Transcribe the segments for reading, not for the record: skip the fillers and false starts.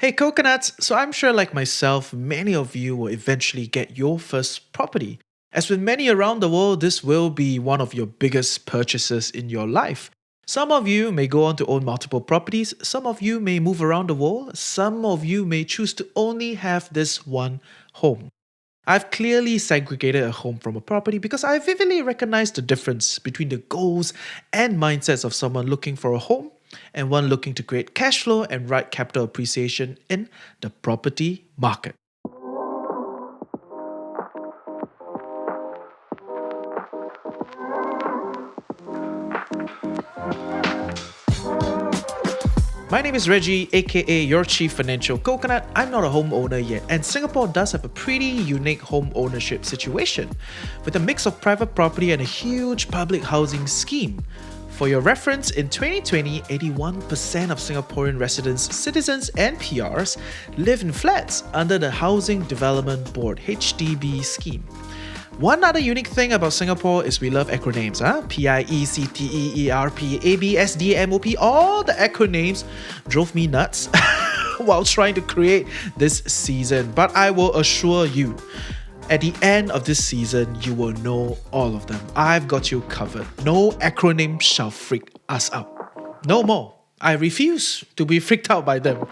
Hey coconuts, so I'm sure like myself, many of you will eventually get your first property. As with many around the world, this will be one of your biggest purchases in your life. Some of you may go on to own multiple properties, some of you may move around the world, some of you may choose to only have this one home. I've clearly segregated a home from a property because I vividly recognize the difference between the goals and mindsets of someone looking for a home and one looking to create cash flow and right capital appreciation in the property market. My name is Reggie, aka your chief financial coconut. I'm not a homeowner yet, and Singapore does have a pretty unique home ownership situation with a mix of private property and a huge public housing scheme. For your reference, in 2020, 81% of Singaporean residents, citizens, and PRs live in flats under the Housing Development Board (HDB) scheme. One other unique thing about Singapore is we love acronyms, PIECTEERP, ABSD, MOP, all the acronyms drove me nuts while trying to create this season. But I will assure you, at the end of this season, you will know all of them. I've got you covered. No acronym shall freak us out. No more. I refuse to be freaked out by them.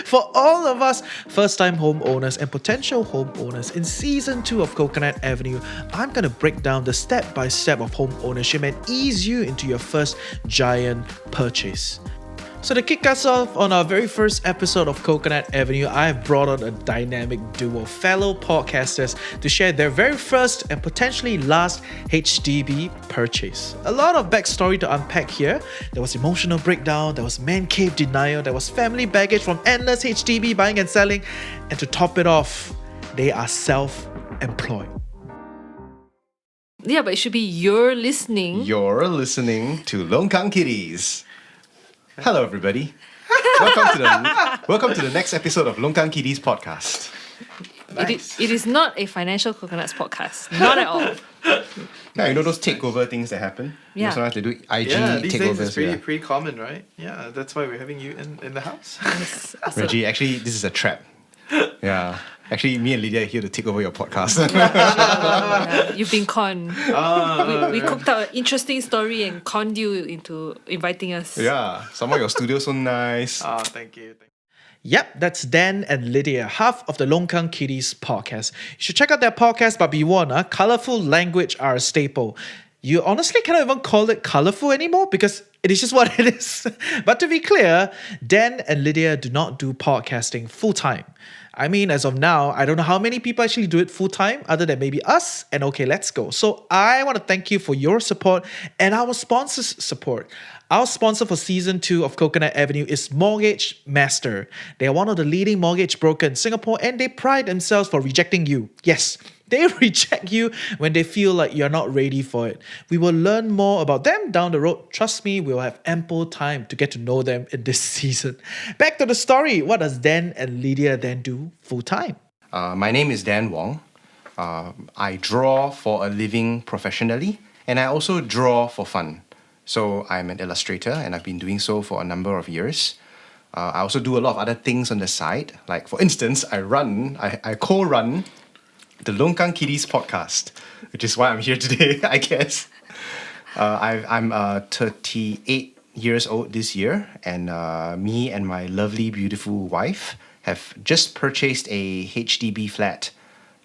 For all of us first-time homeowners and potential homeowners, in Season 2 of Coconut Avenue, I'm going to break down the step-by-step of home ownership and ease you into your first giant purchase. So to kick us off on our very first episode of Coconut Avenue, I have brought on a dynamic duo, fellow podcasters, to share their very first and potentially last HDB purchase. A lot of backstory to unpack here. There was emotional breakdown, there was man cave denial, there was family baggage from endless HDB buying and selling, and to top it off, they are self-employed. Yeah, but it should be you're listening. You're listening to LongKang Kitties. Hello, everybody. Welcome to the next episode of LongKang Kitties podcast. Nice. It is not a financial coconuts podcast. Not at all. Yeah, you know those takeover things that happen? Yeah. Sometimes they do IG Yeah, these days takeovers. it's pretty common, right? Yeah, that's why we're having you in the house. Yes. So- Reggie, actually, this is a trap. Yeah. Actually, me and Lydia are here to take over your podcast. You've been conned. We cooked up an interesting story and conned you into inviting us. Yeah. Somehow your studio's so nice. Thank you. Yep, that's Dan and Lydia, half of the LongKang Kitties podcast. You should check out their podcast, but be warned, colourful language are a staple. You honestly cannot even call it colourful anymore because it is just what it is. But to be clear, Dan and Lydia do not do podcasting full-time. I mean, as of now, I don't know how many people actually do it full-time other than maybe us and OK Let's Go. So I want to thank you for your support and our sponsors' support. Our sponsor for Season 2 of Coconut Avenue is Mortgage Master. They are one of the leading mortgage brokers in Singapore and they pride themselves for rejecting you. Yes, they reject you when they feel like you're not ready for it. We will learn more about them down the road. Trust me, we'll have ample time to get to know them in this season. Back to the story. What does Dan and Lydia then do full-time? My name is Dan Wong. I draw for a living professionally and I also draw for fun. So I'm an illustrator and I've been doing so for a number of years. I also do a lot of other things on the side. Like for instance, I co-run the LongKang Kitties podcast, which is why I'm here today, I guess. I'm 38 years old this year and me and my lovely, beautiful wife have just purchased a HDB flat.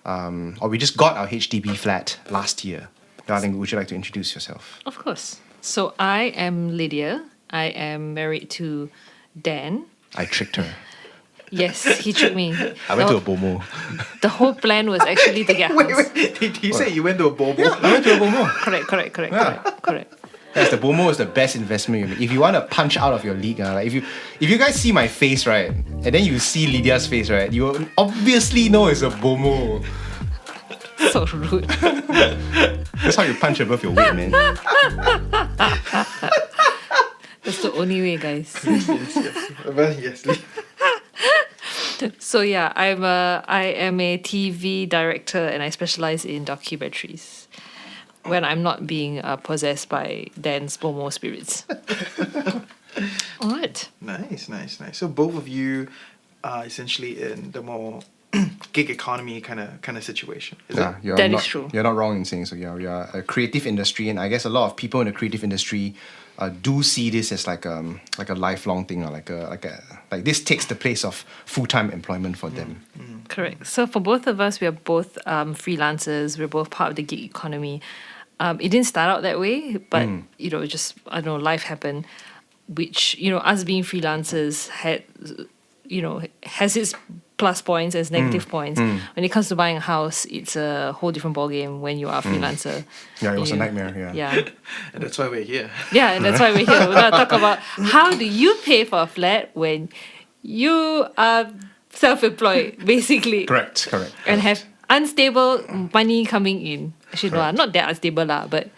Or we just got our HDB flat last year. Darling, would you like to introduce yourself? Of course. So I am Lydia. I am married to Dan. I tricked her. Yes, he tricked me. I went to a BOMO. The whole plan was actually to get a house. Wait. Did you say you went to a bobo? Yeah, I went to a BOMO. Correct. Yes, the BOMO is the best investment you make. If you want to punch out of your league, like if you guys see my face, right, and then you see Lydia's face, right, you will obviously know it's a BOMO. So rude. That's how you punch above your weight, man. That's the only way, guys. Yes. So yeah, I am a TV director and I specialize in documentaries when I'm not being possessed by Dan's Momo spirits. All right. Nice. So both of you are essentially in the more gig economy kind of situation. Is it? That is true. You're not wrong in saying so. Yeah, we are a creative industry, and I guess a lot of people in the creative industry do see this as like a lifelong thing, or like this takes the place of full-time employment for them. Correct. So for both of us, we are both freelancers. We're both part of the gig economy. It didn't start out that way, but just I don't know, life happened, which us being freelancers has its plus points and its negative points. When it comes to buying a house, it's a whole different ballgame when you are a freelancer. Yeah, it was a nightmare. Yeah. And that's why we're here. Yeah, and that's why we're here. We're going to talk about how do you pay for a flat when you are self-employed, basically. Correct. And have unstable money coming in. Actually, no, not that unstable, but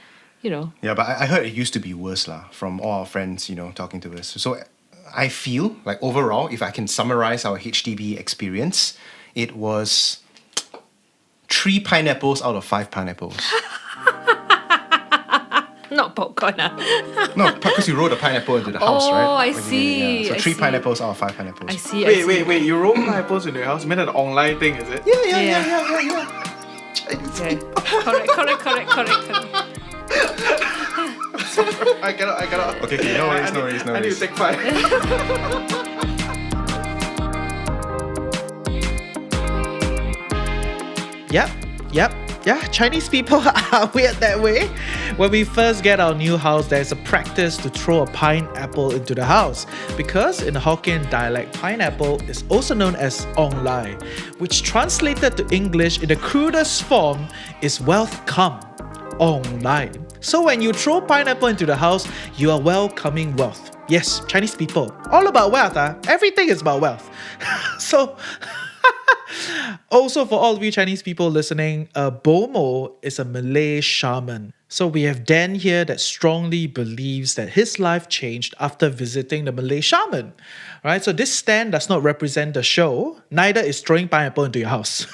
Yeah, but I heard it used to be worse from all our friends, talking to us. So I feel like overall, if I can summarize our HDB experience, it was 3 pineapples out of 5 pineapples. Not popcorn. No, because you rolled a pineapple into the house, right? Oh, I see. So I 3 see. pineapples out of 5 pineapples. I see. Wait, you roll pineapples into your house? You meant an online thing, is it? Yeah. Chinese. Okay. Correct. I cannot. Okay, no worries. I need to take 5. Yep. Yeah, Chinese people are weird that way. When we first get our new house, there's a practice to throw a pineapple into the house because in the Hokkien dialect, pineapple is also known as ong lai, which translated to English in the crudest form is wealth come, ong lai. So when you throw pineapple into the house, you are welcoming wealth. Yes, Chinese people, all about wealth. Everything is about wealth. So also, for all of you Chinese people listening, Bomo is a Malay shaman. So we have Dan here that strongly believes that his life changed after visiting the Malay shaman. Right? So this stand does not represent the show, neither is throwing pineapple into your house.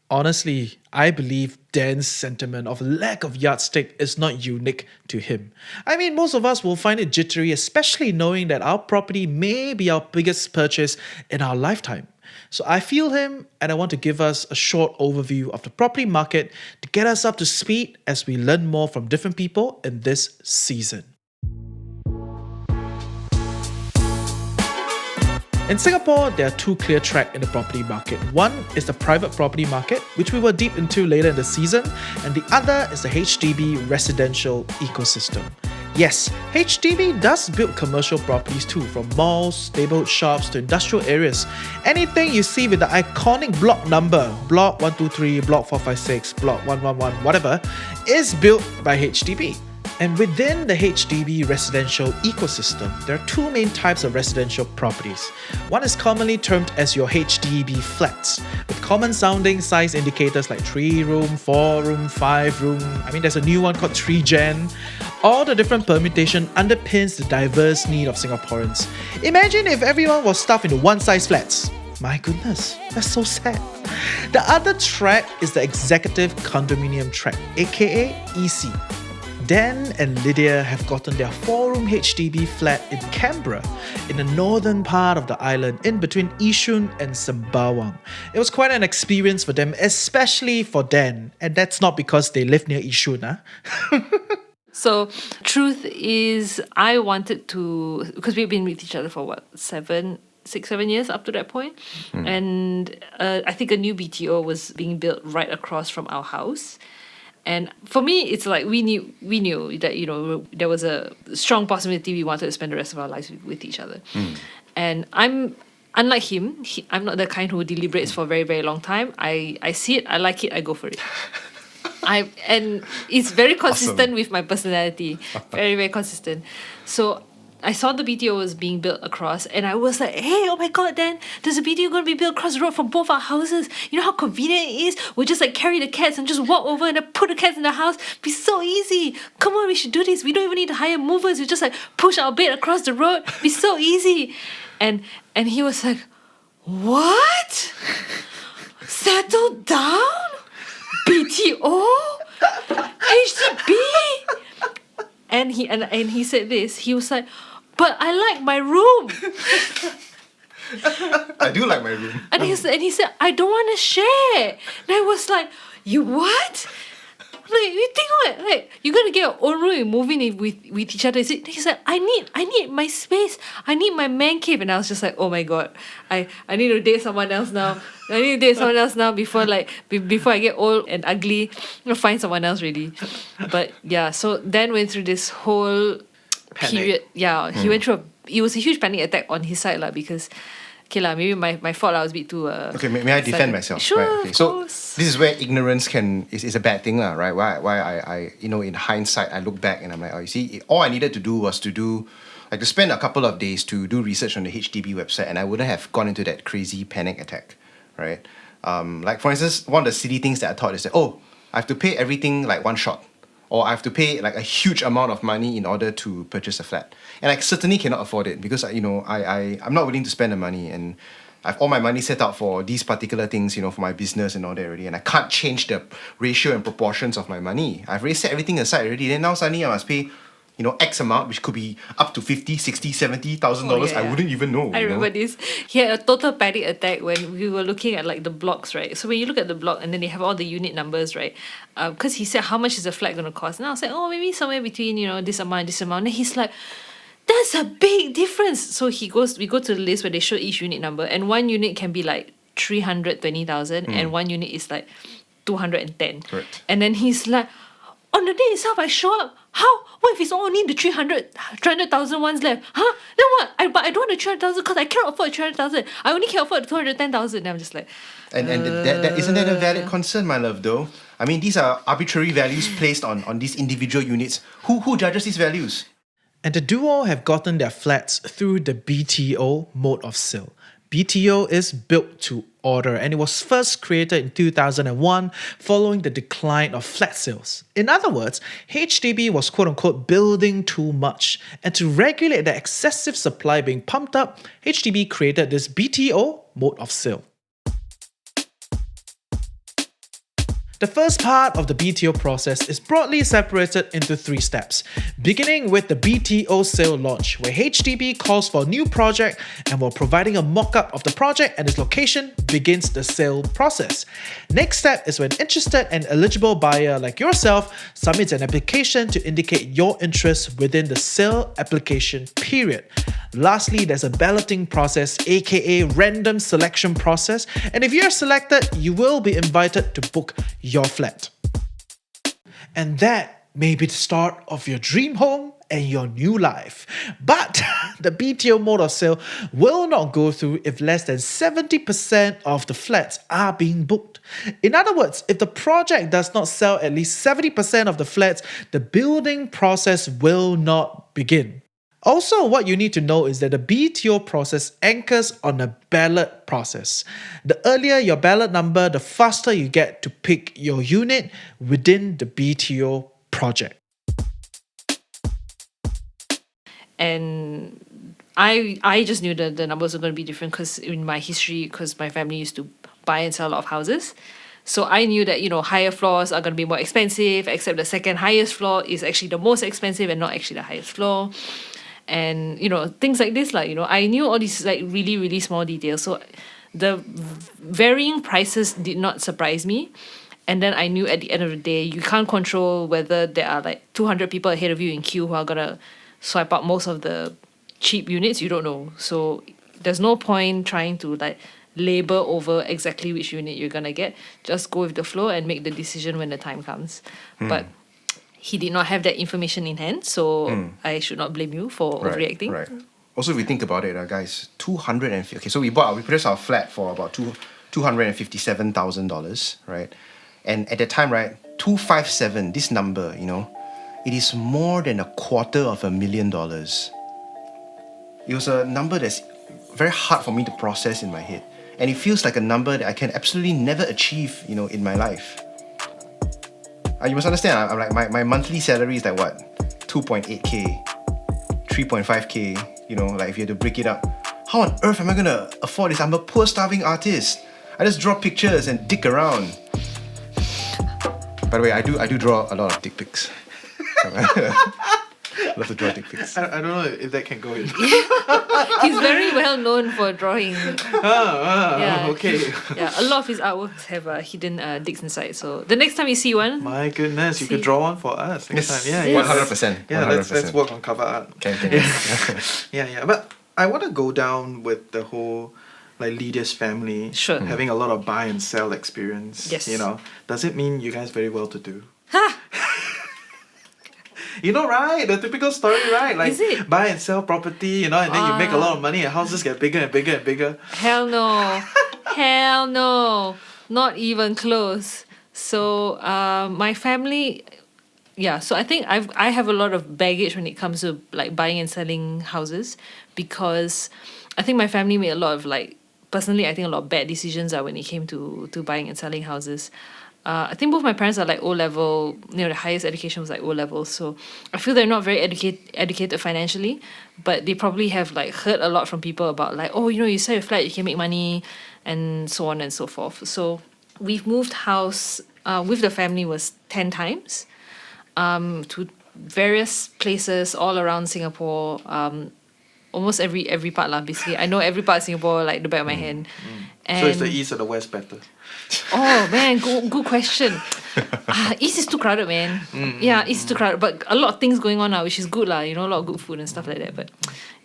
Honestly, I believe Dan's sentiment of lack of yardstick is not unique to him. I mean, most of us will find it jittery, especially knowing that our property may be our biggest purchase in our lifetime. So I feel him, and I want to give us a short overview of the property market to get us up to speed as we learn more from different people in this season. In Singapore, there are 2 clear tracks in the property market. One is the private property market, which we will deep into later in the season, and the other is the HDB residential ecosystem. Yes, HDB does build commercial properties too, from malls, neighborhood shops to industrial areas. Anything you see with the iconic block number, block 123, block 456, block 111, whatever, is built by HDB. And within the HDB residential ecosystem, there are 2 main types of residential properties. One is commonly termed as your HDB flats, with common sounding size indicators like 3-room, 4-room, 5-room. I mean, there's a new one called 3gen. All the different permutation underpins the diverse need of Singaporeans. Imagine if everyone was stuffed into one-size flats. My goodness, that's so sad. The other track is the executive condominium track, aka EC. Dan and Lydia have gotten their 4-room HDB flat in Canberra, in the northern part of the island, in between Yishun and Sembawang. It was quite an experience for them, especially for Dan, and that's not because they live near Yishun. So, truth is, I wanted to, because we've been with each other for 6-7 years up to that point, and I think a new BTO was being built right across from our house. And for me, it's like we knew that there was a strong possibility we wanted to spend the rest of our lives with each other. And I'm unlike him. I'm not the kind who deliberates for a very, very long time. I see it, I like it, I go for it. And it's very consistent with my personality. Very, very consistent. So I saw the BTO was being built across, and I was like, hey, oh my god, Dan, there's a BTO going to be built across the road from both our houses. You know how convenient it is? We'll just carry the cats and just walk over and then put the cats in the house. Be so easy. Come on, we should do this. We don't even need to hire movers. We just push our bed across the road. Be so easy. And he was like, what? Settle down? BTO? HDB? And he said this. He was like, but I like my room. I do like my room. And he said, I don't want to share. And I was like, you what? Like, you think what? Like, you're gonna get your own room and move in with each other. He said, I need my space. I need my man cave. And I was just like, oh my god, I need to date someone else now. I need to date someone else now before before I get old and ugly. I'll find someone else really. But yeah, so Dan went through this whole period. Yeah, he went through it was a huge panic attack on his side because okay lah, maybe my fault. I was a bit too. Okay, may I defend myself? Sure, right, okay. of So course. this is where ignorance is a bad thing, lah, right? Why I in hindsight I look back and I'm like, oh, you see, all I needed to do was to spend a couple of days to do research on the HDB website, and I wouldn't have gone into that crazy panic attack, right? Like for instance, one of the silly things that I thought is that, oh, I have to pay everything like one shot, or I have to pay like a huge amount of money in order to purchase a flat. And I certainly cannot afford it because, I'm not willing to spend the money, and I've all my money set out for these particular things, for my business and all that already, and I can't change the ratio and proportions of my money. I've already set everything aside already. Then now suddenly I must pay, X amount, which could be up to $50,000, $60,000, $70,000. Yeah. I wouldn't even know. I remember this. He had a total panic attack when we were looking at like the blocks, right? So when you look at the block and then they have all the unit numbers, right? Because he said, how much is a flat going to cost? And I was like, oh, maybe somewhere between, this amount, this amount. And he's like, that's a big difference. So we go to the list where they show each unit number, and one unit can be like 320,000 and one unit is like 210. Correct. And then he's like, on the day itself, I show up. How? What if it's only the 300,000 ones left? Huh? Then what? But I don't want the 300,000 because I cannot afford 300,000. I only can afford 210,000. And I'm just like, And that isn't that a valid concern, my love, though? I mean, these are arbitrary values placed on these individual units. Who judges these values? And the duo have gotten their flats through the BTO mode of sale. BTO is built to order, and it was first created in 2001 following the decline of flat sales. In other words, HDB was quote-unquote building too much, and to regulate the excessive supply being pumped up, HDB created this BTO mode of sale. The first part of the BTO process is broadly separated into 3 steps, beginning with the BTO sale launch, where HDB calls for a new project, and while providing a mock-up of the project and its location, begins the sale process. Next step is when interested and eligible buyer like yourself submits an application to indicate your interest within the sale application period. Lastly, there's a balloting process, aka random selection process, and if you're selected, you will be invited to book your flat. And that may be the start of your dream home and your new life. But the BTO mode of sale will not go through if less than 70% of the flats are being booked. In other words, if the project does not sell at least 70% of the flats, the building process will not begin. Also, what you need to know is that the BTO process anchors on a ballot process. The earlier your ballot number, the faster you get to pick your unit within the BTO project. and I just knew that the numbers were going to be different because in my history, because my family used to buy and sell a lot of houses. So I knew that, higher floors are going to be more expensive, except the second highest floor is actually the most expensive and not actually the highest floor. And, things like this, I knew all these really, really small details. So the varying prices did not surprise me. And then I knew at the end of the day, you can't control whether there are 200 people ahead of you in queue who are going to swipe out most of the cheap units. You don't know. So there's no point trying to labor over exactly which unit you're going to get. Just go with the flow and make the decision when the time comes. But he did not have that information in hand, so I should not blame you for overreacting. Right. Also, if we think about it, guys, 250. Okay, so we purchased our flat for about $257,000, right? And at that time, right, 257, this number, it is more than $250,000. It was a number that's very hard for me to process in my head. And it feels like a number that I can absolutely never achieve, in my life. You must understand, I'm my monthly salary is 2.8K, 3.5K, if you had to break it up. How on earth am I gonna afford this? I'm a poor starving artist. I just draw pictures and dick around. By the way, I do draw a lot of dick pics. Love to draw dick pics. I don't know if that can go in. He's very well known for drawing. Yeah. Okay. Yeah, a lot of his artworks have hidden dicks inside. So the next time you see one, My goodness, you could See. draw one for us next time. Yeah, Yes. 100%. Yeah, let's work on cover art. Can. Yeah. But I want to go down with the whole like Lydia's family Sure. having a lot of buy and sell experience. Yes. You know, does it mean you guys very well to do? You know, right? The typical story, right? Like Is it? buy and sell property, you know, and then you make a lot of money and houses get bigger and bigger and bigger. hell no, hell no, not even close. So my family, yeah. So I think I have a lot of baggage when it comes to like buying and selling houses, because I think my family made a lot of like, personally, I think a lot of bad decisions when it came to buying and selling houses. I think both my parents are like O level, the highest education was like O level. So I feel they're not very educated financially, but they probably have like heard a lot from people about like, oh, you sell your flat, you can make money, and so on and so forth. So we've moved house with the family was 10 times to various places all around Singapore. Almost every part lah, basically. I know every part of Singapore like the back of my hand. And So is the east or the west better? oh man, good question. East is too crowded, man. Yeah, East is too crowded. But a lot of things going on now, which is good lah. A lot of good food and stuff like that. But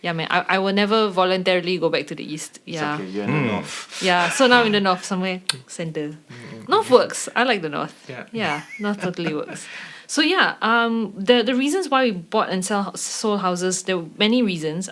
yeah, man, I will never voluntarily go back to the East. Yeah. It's okay, you're in the north. Yeah, so now I'm in the north somewhere, center. North works. I like the north. Yeah. Yeah, north totally works. So yeah, the reasons why we bought and sold houses, there were many reasons.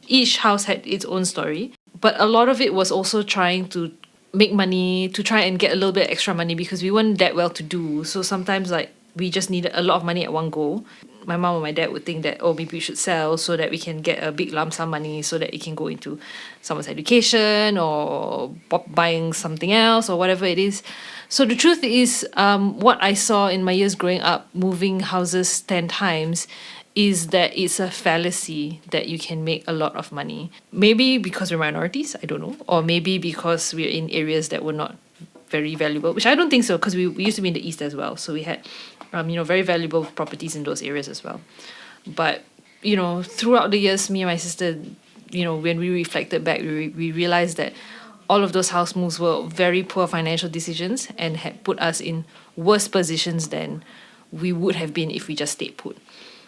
Each house had its own story, but a lot of it was also trying to make money, to try and get a little bit extra money, because we weren't that well to do. So sometimes like we just needed a lot of money at one go. My mom or my dad would think that, oh, maybe we should sell so that we can get a big lump sum money so that it can go into someone's education or buying something else or whatever it is. So the truth is, what I saw in my years growing up, moving houses 10 times, is that it's a fallacy that you can make a lot of money. Maybe because we're minorities, I don't know. Or maybe because we're in areas that were not very valuable, which I don't think so, because we used to be in the East as well. So we had very valuable properties in those areas as well. But, throughout the years, me and my sister, when we reflected back, we realized that all of those house moves were very poor financial decisions and had put us in worse positions than we would have been if we just stayed put.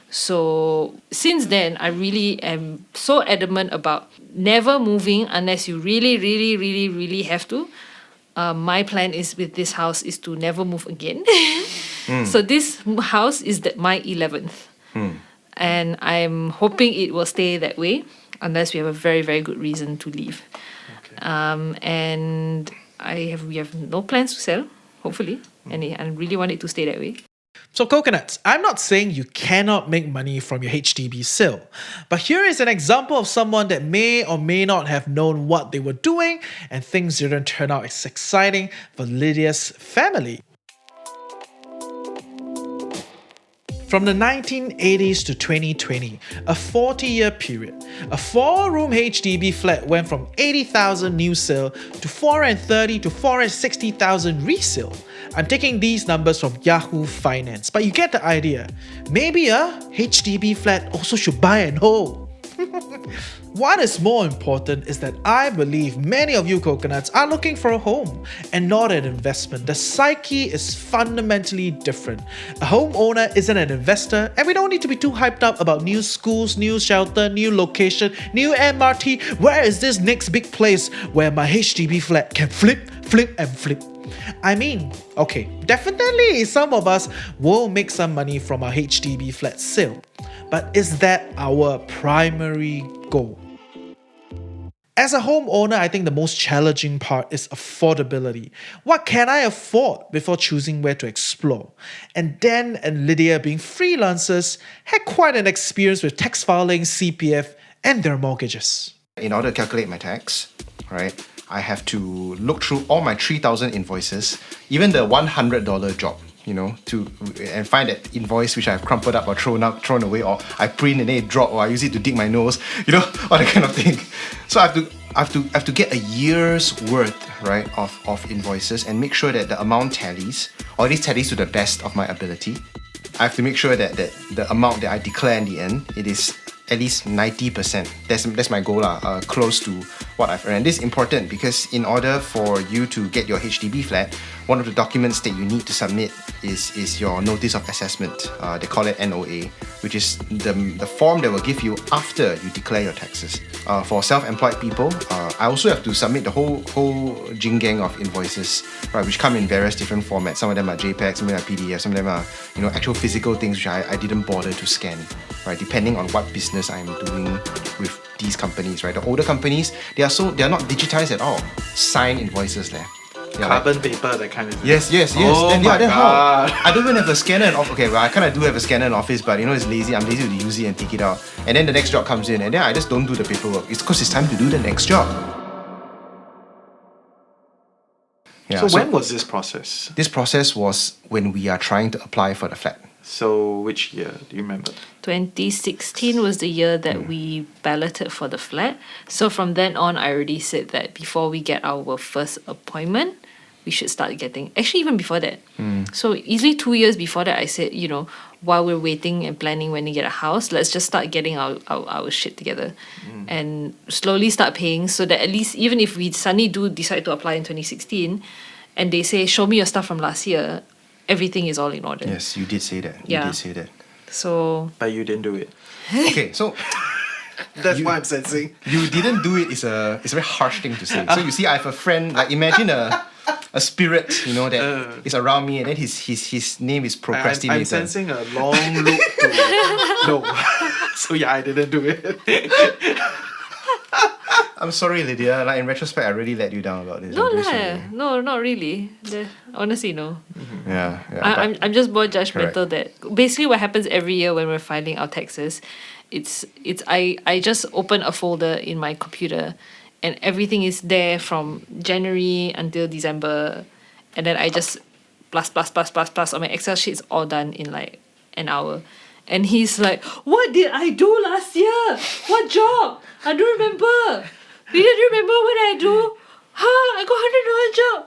So since then, I really am so adamant about never moving unless you really, really, really, really have to. My plan is with this house is to never move again. So this house is my 11th. And I'm hoping it will stay that way unless we have a very, very good reason to leave. Okay. And we have no plans to sell, hopefully. And I really want it to stay that way. So coconuts, I'm not saying you cannot make money from your HDB sale, but here is an example of someone that may or may not have known what they were doing and things didn't turn out as exciting for Lydia's family. From the 1980s to 2020, a 40-year period, a 4-room HDB flat went from 80,000 new sale to 430 to 460,000 resale. I'm taking these numbers from Yahoo Finance, but you get the idea. Maybe a HDB flat also should buy and hold. What is more important is that I believe many of you coconuts are looking for a home and not an investment. The psyche is fundamentally different. A homeowner isn't an investor, and we don't need to be too hyped up about new schools, new shelter, new location, new MRT. Where is this next big place where my HDB flat can flip, and flip? I mean, okay, definitely some of us will make some money from our HDB flat sale, but is that our primary goal? As a homeowner, I think the most challenging part is affordability. What can I afford before choosing where to explore? And Dan and Lydia, being freelancers, had quite an experience with tax filing, CPF, and their mortgages. In order to calculate my tax, right, I have to look through all my 3,000 invoices, even the $100 job, and find that invoice which I've crumpled up or thrown away, or I print and then it drop, or I use it to dig my nose, all that kind of thing. So I have to get a year's worth, right, of invoices and make sure that the amount tallies, or at least tallies to the best of my ability. I have to make sure that the amount that I declare in the end, it is at least 90%. That's my goal, close to what I've earned. This is important because in order for you to get your HDB flat, one of the documents that you need to submit is your notice of assessment. They call it NOA, which is the form that will give you after you declare your taxes. For self-employed people, I also have to submit the whole jing-gang of invoices, right, which come in various different formats. Some of them are JPEG, some of them are PDF, some of them are actual physical things which I didn't bother to scan, right, depending on what business I'm doing with these companies, right. The older companies, they are not digitized at all. Signed invoices there. Carbon paper, that kind of thing. Yes. Oh then my God. I don't even have a scanner in office. Okay, well, I kind of do have a scanner in office, but it's lazy. I'm lazy to use it and take it out. And then the next job comes in, and then I just don't do the paperwork. It's because it's time to do the next job. Yeah, So when was this process? This process was when we are trying to apply for the flat. So which year? Do you remember? 2016 was the year that we balloted for the flat. So from then on, I already said that before we get our first appointment, we should start getting, actually even before that. So easily 2 years before that, I said, while we're waiting and planning when we get a house, let's just start getting our shit together and slowly start paying so that at least even if we suddenly do decide to apply in 2016 and they say, show me your stuff from last year, everything is all in order. Yes, you did say that. Yeah. You did say that. So But you didn't do it. Okay, so That's what I'm sensing. you didn't do it is a very harsh thing to say. So you see, I have a friend, like imagine a spirit, that is around me, and then his name is procrastinator. I'm sensing a long loop to no. So yeah, I didn't do it. I'm sorry, Lydia. Like in retrospect, I really let you down about this. no I'm very lah, sorry. no, not really. Honestly, no. Yeah. I'm just more judgmental Correct. that basically what happens every year when we're filing our taxes, I just open a folder in my computer and everything is there from January until December, and then I just plus on my Excel sheets all done in like an hour. And he's like, what did I do last year? What job? I don't remember. You don't remember what I do? I got $100 job.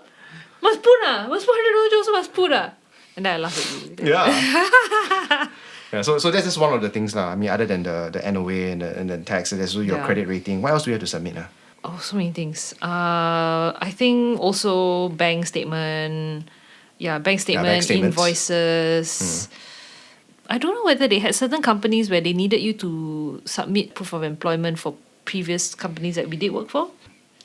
Must put $100 job, so must put And then I laugh at you. Yeah. Yeah, so that's just one of the things lah. I mean, other than the NOA and the tax, there's also your credit rating. What else do you have to submit? Oh, so many things. I think also bank statement. Yeah, bank statements. Invoices. I don't know whether they had certain companies where they needed you to submit proof of employment for previous companies that we did work for.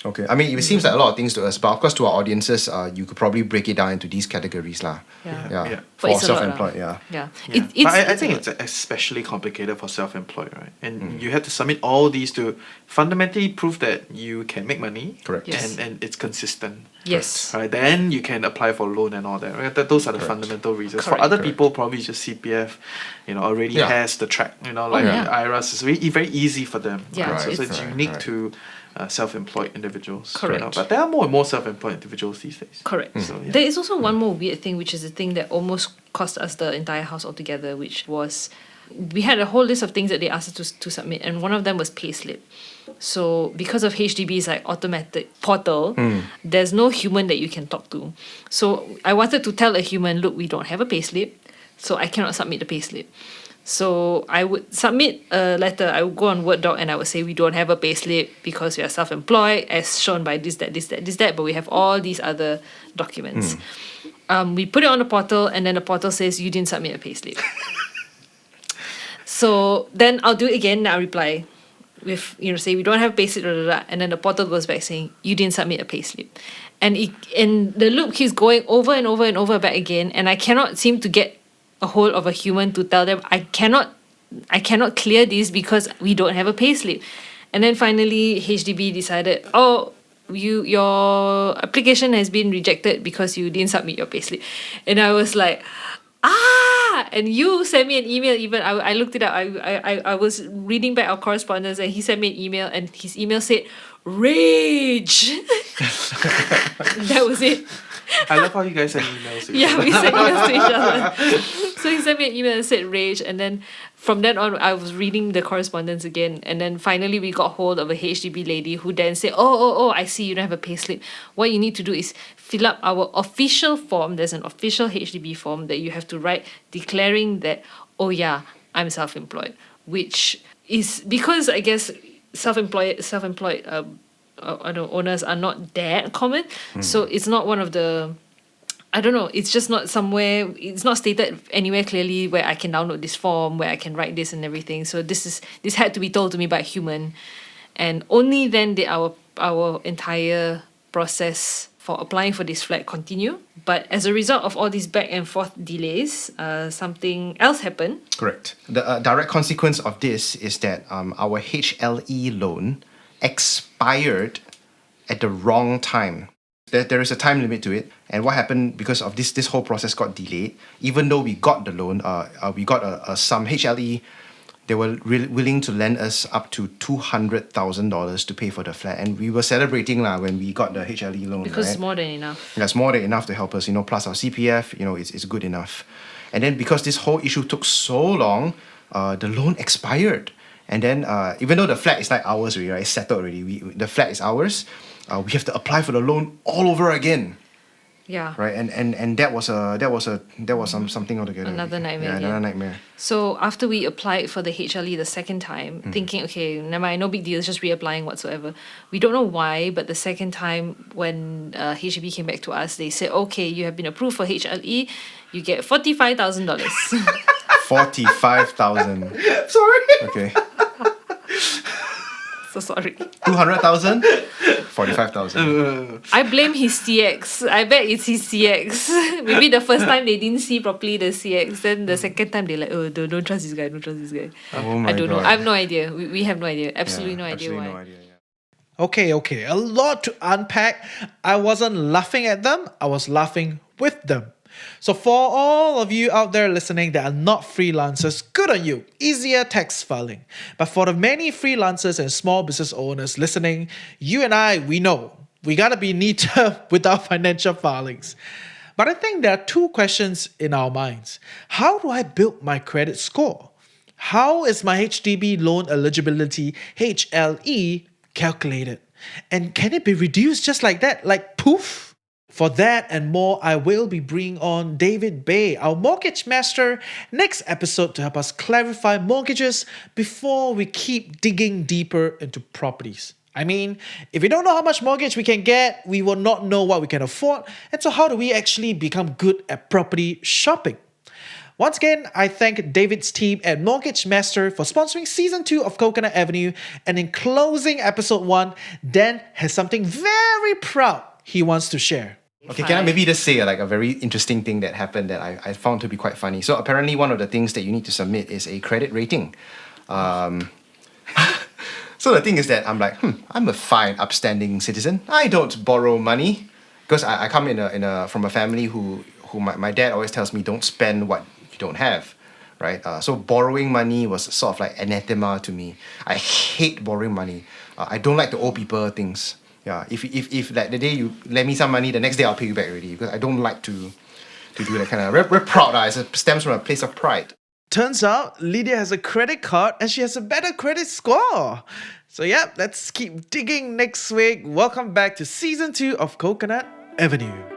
Okay, I mean, it seems like a lot of things to us, but of course to our audiences, you could probably break it down into these categories lah. Yeah. For But it's a lot, self-employed, yeah. Yeah. It's, But I it's think a it's especially complicated for self-employed, right? And you have to submit all these to fundamentally prove that you can make money. Correct. Yes. And it's consistent. Yes. Right, then you can apply for loan and all that. Right? Those are the fundamental reasons. For Correct. other people, probably just CPF, already has the track. Like IRAS is very easy for them. Yeah, right? So it's- it's unique to self-employed individuals. Correct. But there are more and more self-employed individuals these days. Correct. So, yeah. There is also one more weird thing, which is the thing that almost cost us the entire house altogether, which was we had a whole list of things that they asked us to submit, and one of them was payslip. So because of HDB's like automatic portal, there's no human that you can talk to. So I wanted to tell a human, look, we don't have a payslip, so I cannot submit the payslip. So I would submit a letter. I would go on Word doc and I would say we don't have a payslip because we are self-employed, as shown by this, that. But we have all these other documents. We put it on the portal, and then the portal says you didn't submit a payslip. So then I'll do it again. And I'll reply with say we don't have a payslip, and then the portal goes back saying you didn't submit a payslip, and the loop keeps going over and over and over back again, and I cannot seem to get a hold of a human to tell them I cannot clear this because we don't have a payslip. And then finally HDB decided, your application has been rejected because you didn't submit your payslip. And I was like, and you sent me an email. Even I looked it up. I was reading back our correspondence, and he sent me an email, and his email said rage. That was it. I love how you guys send emails. To each Yeah, other. we sent emails to each other. So he sent me an email and said rage, and then from then on I was reading the correspondence again, and then finally we got hold of a HDB lady who then said, oh, I see you don't have a payslip. What you need to do is fill up our official form. There's an official HDB form that you have to write declaring that, oh yeah, I'm self-employed, which is because I guess self-employed I don't know, owners are not that common. So it's not one of the, I don't know, it's just not somewhere, it's not stated anywhere clearly where I can download this form, where I can write this and everything. So this had to be told to me by a human. And only then did our entire process for applying for this flat continue. But as a result of all these back and forth delays, something else happened. Correct. The direct consequence of this is that our HLE loan expired at the wrong time. There is a time limit to it, and what happened because of this whole process got delayed. Even though we got the loan, we got a sum. HLE, they were willing to lend us up to $200,000 to pay for the flat, and we were celebrating when we got the HLE loan. Because right? it's more than enough. That's more than enough to help us, plus our CPF, it's good enough. And then because this whole issue took so long, the loan expired. And then even though the flat is like ours already, right? It's settled already. The flat is ours. We have to apply for the loan all over again. Yeah. Right. And that was something altogether. Another nightmare. Yeah, another nightmare. So after we applied for the HLE the second time, thinking, okay, never mind, no big deal, it's just reapplying whatsoever. We don't know why, but the second time when HDB came back to us, they said, okay, you have been approved for HLE, you get $45,000. 45,000. Sorry. Okay. So sorry. 200,000. 45,000. I blame his CX. I bet it's his CX. Maybe the first time they didn't see properly the CX, then the second time they're like, oh, don't trust this guy, don't trust this guy. Oh my I don't know. God. I have no idea. We have no idea. Absolutely no idea Absolutely why. no idea. Yeah. Okay. A lot to unpack. I wasn't laughing at them. I was laughing with them. So for all of you out there listening that are not freelancers, good on you. Easier tax filing. But for the many freelancers and small business owners listening, you and I, we know we gotta be neater with our financial filings. But I think there are two questions in our minds. How do I build my credit score? How is my HDB loan eligibility, HLE, calculated? And can it be reduced just like that, like poof? For that and more, I will be bringing on David Bay, our mortgage master, next episode to help us clarify mortgages before we keep digging deeper into properties. I mean, if we don't know how much mortgage we can get, we will not know what we can afford. And so how do we actually become good at property shopping? Once again, I thank David's team at Mortgage Master for sponsoring Season 2 of Coconut Avenue. And in closing Episode 1, Dan has something very proud he wants to share. Okay, can I maybe just say a very interesting thing that happened that I found to be quite funny. So apparently one of the things that you need to submit is a credit rating. So the thing is that I'm like, I'm a fine, upstanding citizen. I don't borrow money because I come from a family who my dad always tells me don't spend what you don't have, right? So borrowing money was sort of like anathema to me. I hate borrowing money. I don't like to owe people things. Yeah, if like the day you lend me some money, the next day I'll pay you back already because I don't like to do that kind of. We're proud. It stems from a place of pride. Turns out Lydia has a credit card and she has a better credit score. So yeah, let's keep digging next week. Welcome back to Season 2 of Coconut Avenue.